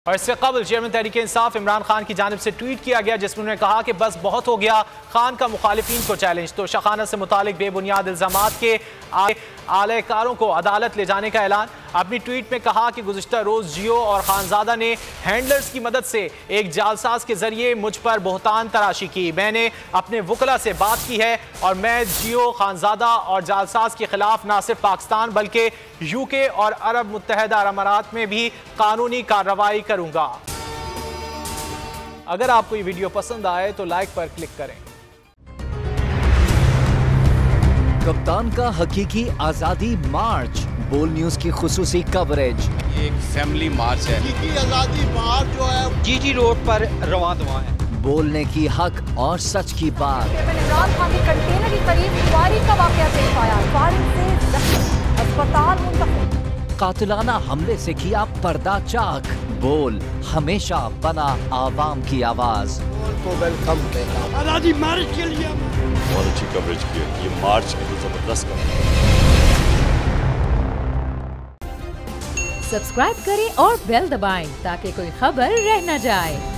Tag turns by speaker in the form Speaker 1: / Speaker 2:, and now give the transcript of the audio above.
Speaker 1: और इससे कबल चेयरमैन तहरीक इंसाफ इमरान खान की जानिब से ट्वीट किया गया जिसमें उन्होंने कहा कि बस बहुत हो गया, खान का मुखालिफिन को चैलेंज। तो शखाना से मुतालिक बेबुनियाद इल्जामात के आलेकारों को अदालत ले जाने का ऐलान। अपनी ट्वीट में कहा कि गुज़िश्ता रोज़ जियो और खानजादा ने हैंडलर्स की मदद से एक जालसाज के जरिए मुझ पर बोहतान तराशी की। मैंने अपने वकला से बात की है और मैं जियो, खानजादा और जालसाज के खिलाफ न सिर्फ पाकिस्तान बल्कि यूके और अरब मुत्तहदा अमारात में भी कानूनी कार्रवाई करूंगा। अगर आपको ये वीडियो पसंद आए तो लाइक पर क्लिक करें।
Speaker 2: कप्तान का हकीकी आजादी मार्च, बोल न्यूज की खुसूसी कवरेज।
Speaker 3: ये एक फैमिली मार्च है।
Speaker 4: हकीकी आजादी मार्च जो है
Speaker 3: जीटी रोड पर रवां दवा है।
Speaker 2: बोलने की हक और सच की बात।
Speaker 5: इमरान खान के कंटेनर के करीब फायरिंग का वाकया पेश आया, फायरिंग से जख्मी, अस्पताल मुंतकिल।
Speaker 2: कातिलाना हमले से किया पर्दा चाक, बोल हमेशा बना आवाम की आवाज।
Speaker 4: को वेलकम कहता हूं।
Speaker 6: आजादी मार्च के लिए
Speaker 7: बहुत अच्छी कवरेज की है। ये मार्च की तो जबरदस्त कवरेज।
Speaker 8: सब्सक्राइब करें और बेल दबाएं ताकि कोई खबर रह न जाए।